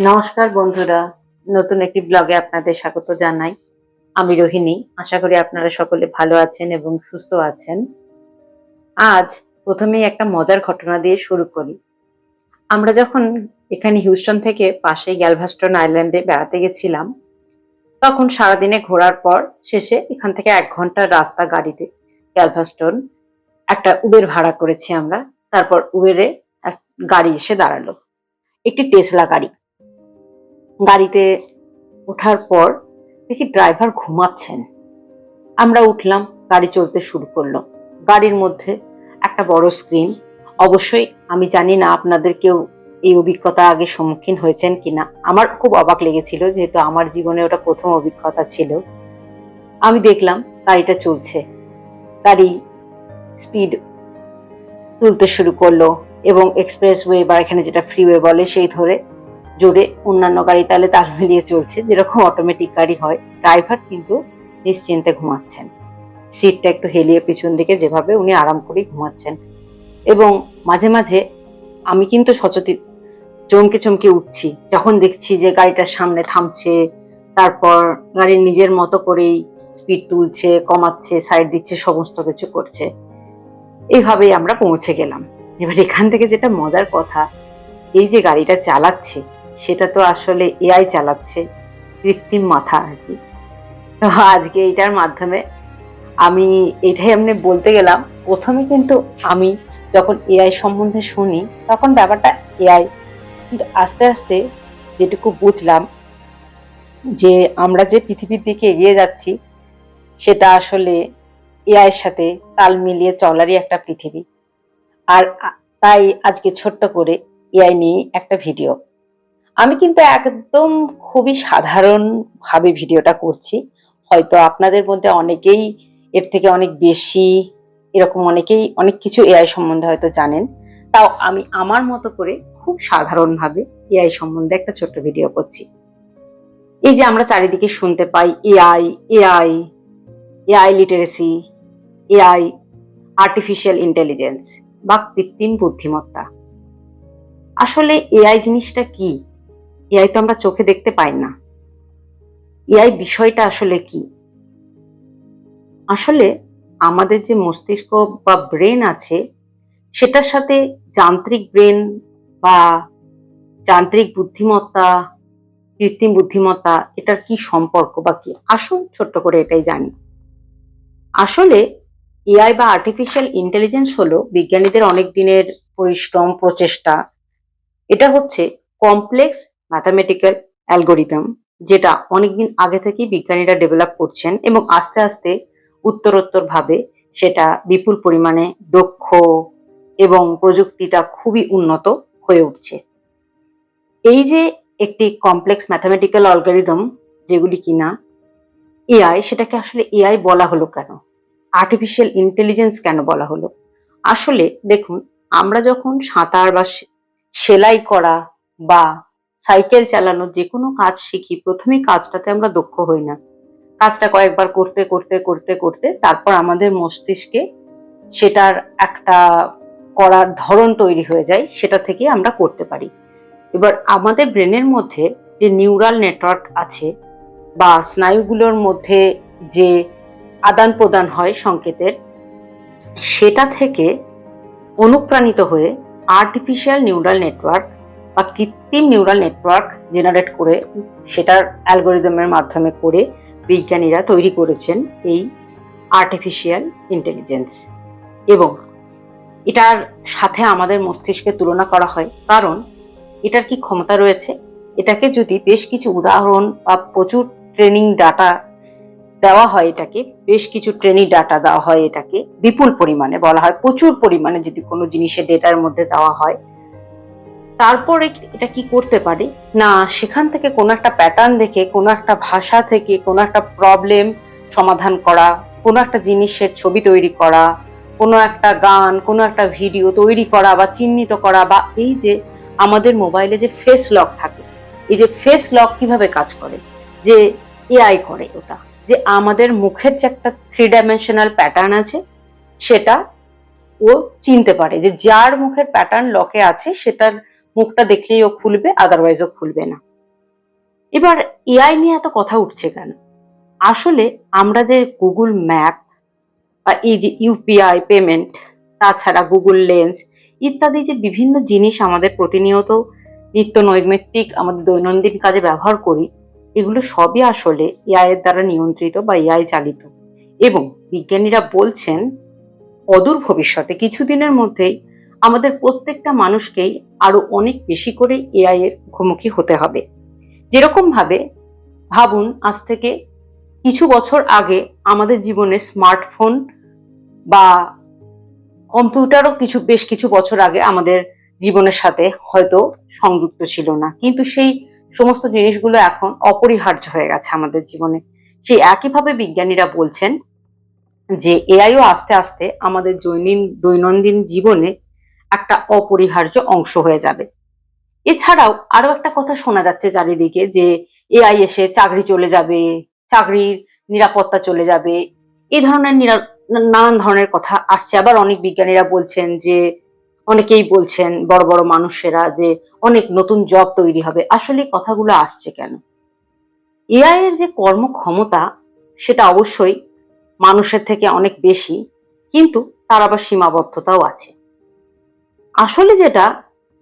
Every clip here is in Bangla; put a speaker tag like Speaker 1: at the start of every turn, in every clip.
Speaker 1: নমস্কার বন্ধুরা, নতুন একটি ব্লগে আপনাদের স্বাগত জানাই। আমি রোহিণী। আশা করি আপনারা সকলে ভালো আছেন এবং সুস্থ আছেন। আজ প্রথমেই একটা মজার ঘটনা দিয়ে শুরু করি। আমরা যখন এখানে হিউস্টন থেকে পাশেই গ্যালভাস্টন আইল্যান্ডে বেড়াতে গেছিলাম, তখন সারাদিনে ঘোরার পর শেষে এখান থেকে ১ ঘন্টার রাস্তা গাড়িতে গ্যালভাস্টন একটা উবের ভাড়া করেছি আমরা। তারপর উবেরে এক গাড়ি এসে দাঁড়ালো। একটি টেসলা গাড়ি। গাড়িতে ওঠার পর দেখি ড্রাইভার ঘুমাচ্ছেন। আমরা উঠলাম, গাড়ি চলতে শুরু করলো। গাড়ির মধ্যে একটা বড় স্ক্রিন। অবশ্যই আমি জানি না আপনাদের কেউ এই অভিজ্ঞতা আগে সম্মুখীন হয়েছেন কিনা। আমার খুব অবাক লেগেছিল, যেহেতু আমার জীবনে ওটা প্রথম অভিজ্ঞতা ছিল। আমি দেখলাম গাড়িটা চলছে। গাড়ি স্পিড তুলতে শুরু করলো এবং এক্সপ্রেসওয়ে বা এখানে যেটা ফ্রিওয়ে বলে সেই ধরে জোরে অন্যান্য গাড়ি তালে তাল মিলিয়ে চলছে, যেরকম অটোমেটিক গাড়ি হয়। ড্রাইভার কিন্তু নিশ্চিন্তে ঘুমাচ্ছেন। সিটটা একটু হেলিয়ে পিছন দিকে, যেভাবে উনি আরাম করেই ঘুমাচ্ছেন। এবং মাঝে মাঝে আমি কিন্তু সচেতন চমকে চমকে উঠছি যখন দেখছি যে গাড়িটার সামনে থামছে, তারপর গাড়ি নিজের মতো করেই স্পিড তুলছে, কমাচ্ছে, সাইড দিচ্ছে, সমস্ত কিছু করছে। এইভাবেই আমরা পৌঁছে গেলাম। এবার এখান থেকে যেটা মজার কথা, এই যে গাড়িটা চালাচ্ছে সেটা তো আসলে এআই চালাচ্ছে, কৃত্রিম মাথা আর কি। তো আজকে এইটার মাধ্যমে আমি এটাই এমনি বলতে গেলাম। প্রথমে কিন্তু আমি যখন এআই সম্বন্ধে শুনি তখন ব্যাপারটা এআই, কিন্তু আস্তে আস্তে যেটুকু বুঝলাম যে আমরা যে পৃথিবীর দিকে এগিয়ে যাচ্ছি সেটা আসলে এআই এর সাথে তাল মিলিয়ে চলারই একটা পৃথিবী। আর তাই আজকে ছোট্ট করে এআই নিয়ে একটা ভিডিও। আমি কিন্তু একদম খুবই সাধারণভাবে ভিডিওটা করছি। হয়তো আপনাদের মধ্যে অনেকেই এর থেকে অনেক বেশি, এরকম অনেকেই অনেক কিছু এআই সম্বন্ধে হয়তো জানেন। তাও আমি আমার মতো করে খুব সাধারণভাবে এআই সম্বন্ধে একটা ছোট্ট ভিডিও করছি। এই যে আমরা চারিদিকে শুনতে পাই AI, AI, AI literacy, AI, artificial intelligence বা কৃত্রিম বুদ্ধিমত্তা। আসলে এআই জিনিসটা কি? এআই তো আমরা চোখে দেখতে পাই না। এআই বিষয়টা আসলে কি? আসলে আমাদের যে মস্তিষ্ক বা ব্রেন আছে সেটার সাথে যান্ত্রিক ব্রেন বা যান্ত্রিক বুদ্ধিমত্তা, কৃত্রিম বুদ্ধিমত্তা, এটার কি সম্পর্ক বা কি? আসুন ছোট্ট করে এটাই জানি। আসলে এআই বা আর্টিফিশিয়াল ইন্টেলিজেন্স হলো বিজ্ঞানীদের অনেক দিনের পরিশ্রম, প্রচেষ্টা। এটা হচ্ছে কমপ্লেক্স ম্যাথামেটিক্যাল অ্যালগরিদম, যেটা অনেকদিন আগে থেকেই বিজ্ঞানীরা ডেভেলপ করছেন এবং আস্তে আস্তে উত্তরোত্তর ভাবে সেটা বিপুল পরিমাণে দক্ষ এবং প্রযুক্তিটা খুবই উন্নত হয়ে উঠছে। এই যে একটি কমপ্লেক্স ম্যাথামেটিক্যাল অ্যালগরিদম, যেগুলি কিনা এআই, সেটাকে আসলে এআই বলা হলো কেন? আর্টিফিশিয়াল ইন্টেলিজেন্স কেন বলা হলো? আসলে দেখুন, আমরা যখন সাঁতার বা সেলাই করা বা সাইকেল চালানোর যে কোনো কাজ শিখি, প্রথমেই কাজটাতে আমরা দক্ষ হই না। কাজটা কয়েকবার করতে করতে করতে করতে তারপর আমাদের মস্তিষ্কে সেটার একটা করার ধরন তৈরি হয়ে যায়, সেটা থেকে আমরা করতে পারি। এবার আমাদের ব্রেনের মধ্যে যে নিউরাল নেটওয়ার্ক আছে বা স্নায়ুগুলোর মধ্যে যে আদান প্রদান হয় সংকেতের, সেটা থেকে অনুপ্রাণিত হয়ে আর্টিফিশিয়াল নিউরাল নেটওয়ার্ক বা কৃত্রিম নিউরাল নেটওয়ার্ক জেনারেট করে, সেটার অ্যালগরিদমের মাধ্যমে করে বিজ্ঞানীরা তৈরি করেছেন এই আর্টিফিশিয়াল ইন্টেলিজেন্স। এবং এটার সাথে আমাদের মস্তিষ্কের তুলনা করা হয়, কারণ এটার কি ক্ষমতা রয়েছে। এটাকে যদি বেশ কিছু উদাহরণ বা প্রচুর ট্রেনিং ডাটা দেওয়া হয়, এটাকে বেশ কিছু ট্রেনিং ডাটা দেওয়া হয়, এটাকে বিপুল পরিমাণে বলা হয়, প্রচুর পরিমাণে যদি কোনো জিনিসের ডেটার মধ্যে দেওয়া হয়, তারপরে এটা কি করতে পারে না, সেখান থেকে কোনো একটা প্যাটার্ন দেখে, কোনো একটা ভাষা থেকে কোনো একটা প্রবলেম সমাধান করা, কোনো একটা জিনিসের ছবি তৈরি করা, কোনো একটা গান, কোনো একটা ভিডিও তৈরি করা বা চিহ্নিত করা, বা এই যে আমাদের মোবাইলে যে ফেস লক থাকে, এই যে ফেস লক কিভাবে কাজ করে, যে এআই করে ওটা, যে আমাদের মুখের যে একটা 3 ডাইমেনশনাল প্যাটার্ন আছে সেটা ও চিনতে পারে, যে যার মুখের প্যাটার্ন লকে আছে সেটার মুখটা দেখলেই ও খুলবে, আদারওয়াইজ ও খুলবে না। এবার এআই নিয়ে এত কথা উঠছে কেন? আসলে আমরা যে গুগল ম্যাপ বা এই যে ইউপিআই পেমেন্ট, তাছাড়া গুগল লেন্স ইত্যাদি যে বিভিন্ন জিনিস আমাদের প্রতিনিয়ত নিত্য নৈমিত্তিক আমাদের দৈনন্দিন কাজে ব্যবহার করি, এগুলো সবই আসলে এআই এর দ্বারা নিয়ন্ত্রিত বা এআই চালিত। এবং বিজ্ঞানীরা বলছেন অদূর ভবিষ্যতে কিছুদিনের মধ্যেই আমাদের প্রত্যেকটা মানুষকেই আরো অনেক বেশি করে এআই এর মুখোমুখি হতে হবে। যেরকম ভাবে ভাবুন, আজ থেকে কিছু বছর আগে আমাদের জীবনে স্মার্টফোন বা কম্পিউটারও বেশ কিছু বছর আগে আমাদের জীবনের সাথে হয়তো সংযুক্ত ছিল না, কিন্তু সেই সমস্ত জিনিসগুলো এখন অপরিহার্য হয়ে গেছে আমাদের জীবনে। সেই একইভাবে বিজ্ঞানীরা বলছেন যে এআইও আস্তে আস্তে আমাদের দৈনন্দিন জীবনে একটা অপরিহার্য অংশ হয়ে যাবে। এছাড়াও আরো একটা কথা শোনা যাচ্ছে চারিদিকে যে এআই এসে চাকরি চলে যাবে, চাকরির নিরাপত্তা চলে যাবে, এই ধরনের নানান ধরনের কথা আসছে। আবার অনেক বিজ্ঞানীরা বলছেন যে, অনেকেই বলছেন বড় বড় মানুষেরা যে অনেক নতুন জব তৈরি হবে। আসলে এই কথাগুলো আসছে কেন? এআই এর যে কর্মক্ষমতা সেটা অবশ্যই মানুষের থেকে অনেক বেশি, কিন্তু তার আবার সীমাবদ্ধতাও আছে। আসলে যেটা,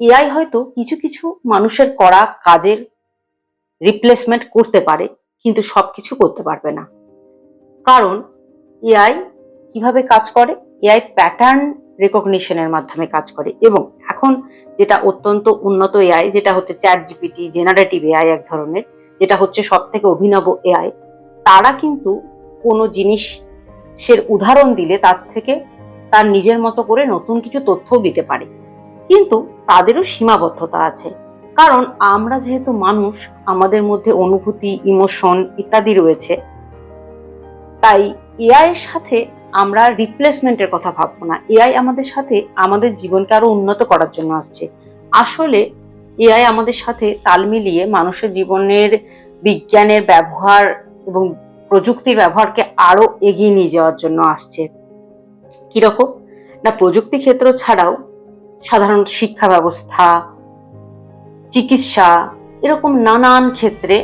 Speaker 1: এআই হয়তো কিছু কিছু মানুষের করা কাজের রিপ্লেসমেন্ট করতে পারে, কিন্তু সবকিছু করতে পারবে না। কারণ এআই কিভাবে কাজ করে? এআই প্যাটার্ন রেকগনিশনের মাধ্যমে কাজ করে। এবং এখন যেটা অত্যন্ত উন্নত এআই, যেটা হচ্ছে চ্যাট জিপিটি, জেনারেটিভ এআই এক ধরনের, যেটা হচ্ছে সব থেকে অভিনব এআই, তারা কিন্তু কোনো জিনিসের উদাহরণ দিলে তার থেকে তার নিজের মতো করে নতুন কিছু তথ্যও দিতে পারে, কিন্তু তাদেরও সীমাবদ্ধতা আছে। কারণ আমরা যেহেতু মানুষ, আমাদের মধ্যে অনুভূতি, ইমোশন ইত্যাদি রয়েছে, তাই এআই এর সাথে আমরা রিপ্লেসমেন্টের কথা ভাববো না। এআই আমাদের সাথে আমাদের জীবনকে আরো উন্নত করার জন্য আসছে। আসলে এআই আমাদের সাথে তাল মিলিয়ে মানুষের জীবনের বিজ্ঞানের ব্যবহার এবং প্রযুক্তির ব্যবহারকে আরো এগিয়ে নিয়ে যাওয়ার জন্য আসছে। কিরকম না, প্রযুক্তি ক্ষেত্র ছাড়াও সাধারণ শিক্ষা ব্যবস্থা, চিকিৎসা, এরকম নানান ক্ষেত্রে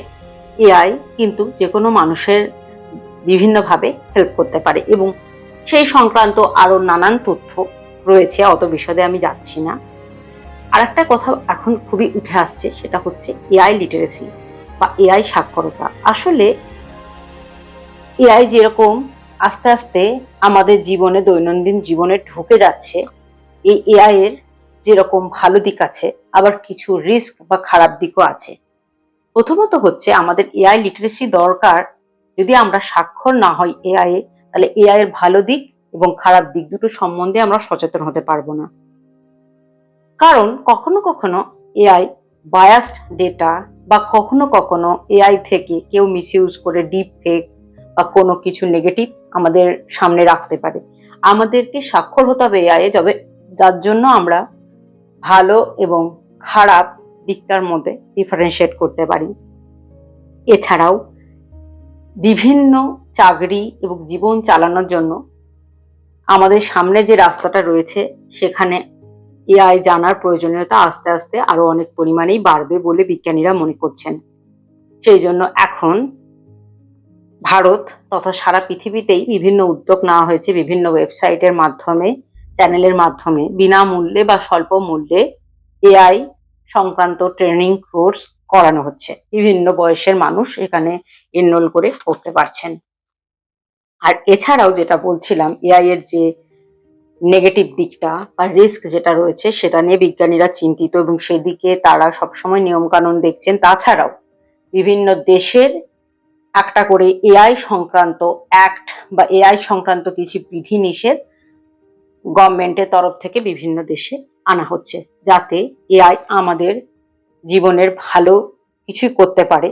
Speaker 1: এআই কিন্তু যে কোনো মানুষের বিভিন্নভাবে হেল্প করতে পারে। এবং সেই সংক্রান্ত আরো নানান তথ্য রয়েছে, অত বিশদে আমি যাচ্ছি না। আর একটা কথা এখন খুবই উঠে আসছে, সেটা হচ্ছে এআই লিটারেসি বা এআই সাক্ষরতা। আসলে এআই যেরকম আস্তে আস্তে আমাদের জীবনে, দৈনন্দিন জীবনে ঢুকে যাচ্ছে, এই এআই এর যেরকম ভালো দিক আছে, আবার কিছু রিস্ক বা খারাপ দিকও আছে। প্রথমত হচ্ছে আমাদের এআই লিটারেসি দরকার। যদি আমরা স্বাক্ষর না হই এআই এ, তাহলে এআই এর ভালো দিক এবং খারাপ দিক দুটো সম্বন্ধে আমরা সচেতন হতে পারবো না। কারণ কখনো কখনো এআই বায়াসড ডেটা বা কখনো কখনো এআই থেকে কেউ মিসইউজ করে ডিপ ফেক বা কোনো কিছু নেগেটিভ আমাদের সামনে রাখতে পারে। আমাদেরকে স্বাক্ষর হতে হবে এআই এ, যার জন্য আমরা ভালো এবং খারাপ দিকটার মধ্যে ডিফারেন্সিয়েট করতে পারি। এছাড়াও বিভিন্ন চাকরি এবং জীবন চালানোর জন্য আমাদের সামনে যে রাস্তাটা রয়েছে, সেখানে এআই জানার প্রয়োজনীয়তা আস্তে আস্তে আরো অনেক পরিমাণেই বাড়বে বলে বিজ্ঞানীরা মনে করছেন। সেই জন্য এখন ভারত তথা সারা পৃথিবীতেই বিভিন্ন উদ্যোগ নেওয়া হয়েছে, বিভিন্ন ওয়েবসাইটের মাধ্যমে, চ্যানেলের মাধ্যমে বিনামূল্যে বা স্বল্প মূল্যে এআই সংক্রান্ত ট্রেনিং কোর্স করানো হচ্ছে। বিভিন্ন বয়সের মানুষ এখানে এনরোল করে করতে পারছেন। আর এছাড়াও যেটা বলছিলাম, এআই এর যে নেগেটিভ দিকটা বা রিস্ক যেটা রয়েছে, সেটা নিয়ে বিজ্ঞানীরা চিন্তিত এবং সেদিকে তারা সবসময় নিয়মকানুন দেখছেন। তাছাড়াও বিভিন্ন দেশের একটা করে এআই সংক্রান্ত অ্যাক্ট বা এআই সংক্রান্ত কিছু বিধিনিষেধ গভর্নমেন্টের তরফ থেকে বিভিন্ন দেশে আনা হচ্ছে, যাতে এআই আমাদের জীবনের ভালো কিছুই করতে পারে,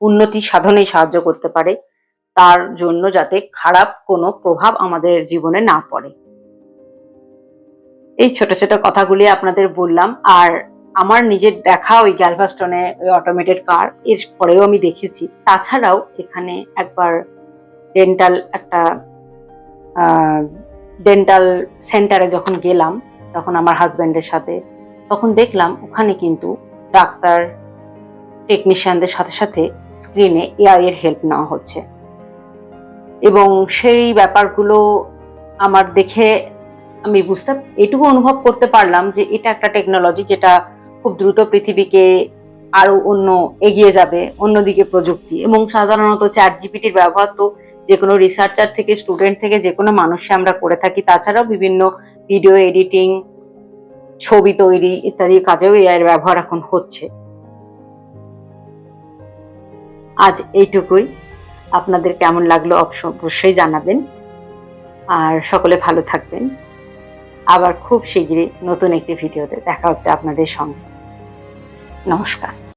Speaker 1: উন্নতি সাধনে সাহায্য করতে পারে, তার জন্য যাতে খারাপ কোনো প্রভাব আমাদের জীবনে না পড়ে। এই ছোট ছোট কথাগুলি আপনাদের বললাম। আর আমার নিজের দেখা ওই গ্যালভাস্টনে ওই অটোমেটেড কার, এর পরেও আমি দেখেছি। তাছাড়াও এখানে একবার ডেন্টাল সেন্টারে যখন গেলাম, তখন আমার হাজবেন্ডের সাথে, তখন দেখলাম ওখানে কিন্তু ডাক্তার টেকনিশিয়ানদের সাথে সাথে স্ক্রিনে এআই এর হেল্প নেওয়া হচ্ছে এবং সেই ব্যাপারগুলো আমার দেখে আমি এটুকু অনুভব করতে পারলাম যে এটা একটা টেকনোলজি যেটা খুব দ্রুত পৃথিবীকে আরো এগিয়ে যাবে অন্যদিকে প্রযুক্তি। এবং সাধারণত চ্যাট জিপিটির ব্যবহার তো যে কোনো রিসার্চার থেকে স্টুডেন্ট থেকে যে কোনো মানুষে আমরা করে থাকি। তাছাড়াও বিভিন্ন ভিডিও এডিটিং, ছবি তৈরি ইত্যাদি কাজেও এআই এর ব্যবহার এখন হচ্ছে। আজ এইটুকুই। আপনাদের কেমন লাগলো অবশ্যই জানাবেন। আর সকলে ভালো থাকবেন। আবার খুব শিগগিরই নতুন একটি ভিডিওতে দেখা হচ্ছে আপনাদের সঙ্গে। নমস্কার।